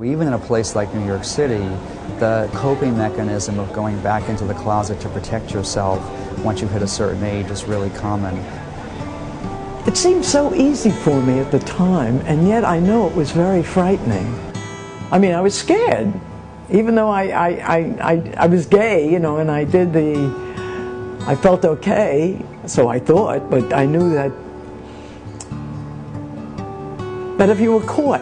Even in a place like New York City, the coping mechanism of going back into the closet to protect yourself once you hit a certain age is really common. It seemed so easy for me at the time, and yet I know it was very frightening. I mean, I was scared, even though I was gay, you know, and I felt okay, so I thought, but I knew that if you were caught,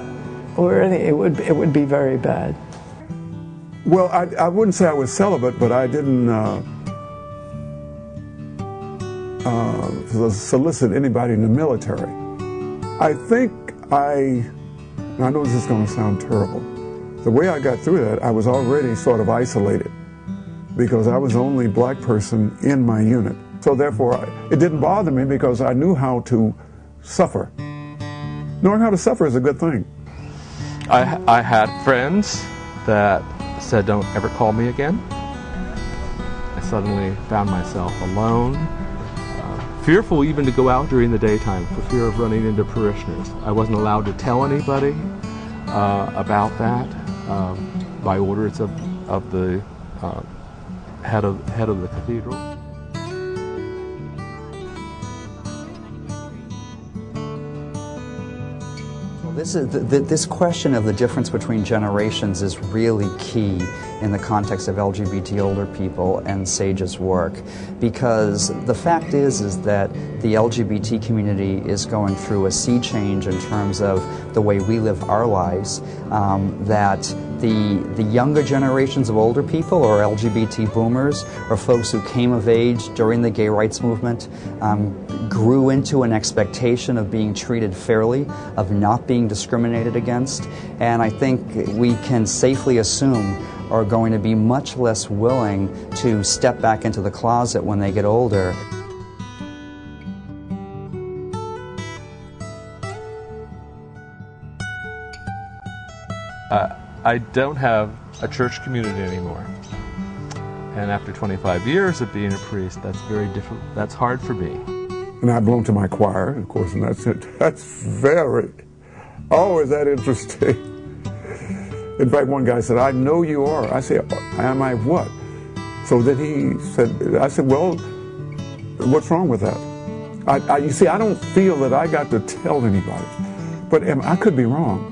or anything, it would be very bad. Well, I wouldn't say I was celibate, but I didn't solicit anybody in the military. I think I know this is going to sound terrible. The way I got through that, I was already sort of isolated because I was the only black person in my unit. So therefore, it didn't bother me because I knew how to suffer. Knowing how to suffer is a good thing. I had friends that said, "Don't ever call me again." I suddenly found myself alone, fearful even to go out during the daytime for fear of running into parishioners. I wasn't allowed to tell anybody about that by orders of the head of the cathedral. This question of the difference between generations is really key in the context of LGBT older people and SAGE's work, because the fact is that the LGBT community is going through a sea change in terms of the way we live our lives, that the younger generations of older people, or LGBT boomers, or folks who came of age during the gay rights movement, grew into an expectation of being treated fairly, of not being discriminated against, and I think we can safely assume are going to be much less willing to step back into the closet when they get older. I don't have a church community anymore, and after 25 years of being a priest, that's very different. That's hard for me. And I belong to my choir, of course, and that's very, always that interesting. In fact, one guy said, "I know you are." I said, "Am I what?" So then he said, I said, "Well, what's wrong with that?" You see, I don't feel that I got to tell anybody, but I could be wrong.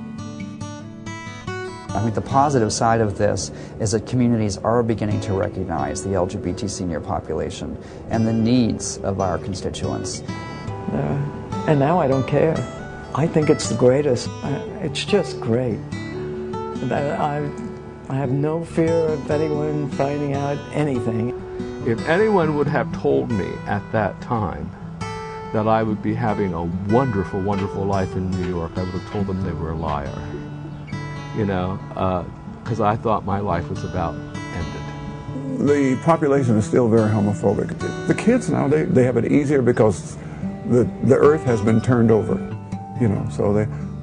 I think the positive side of this is that communities are beginning to recognize the LGBT senior population and the needs of our constituents. And now I don't care. I think it's the greatest. It's just great. I have no fear of anyone finding out anything. If anyone would have told me at that time that I would be having a wonderful, wonderful life in New York, I would have told them they were a liar. You know, because I thought my life was about ended. The population is still very homophobic. The kids now, they have it easier because the earth has been turned over, you know,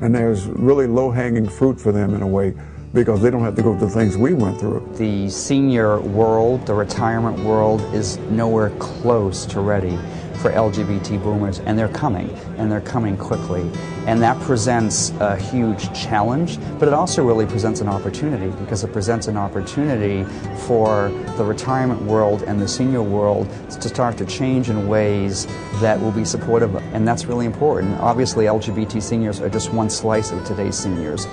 and there's really low-hanging fruit for them in a way, because they don't have to go through the things we went through. The senior world, the retirement world, is nowhere close to ready for LGBT boomers, and they're coming quickly. And that presents a huge challenge, but it also really presents an opportunity, because it presents an opportunity for the retirement world and the senior world to start to change in ways that will be supportive, and that's really important. Obviously, LGBT seniors are just one slice of today's seniors.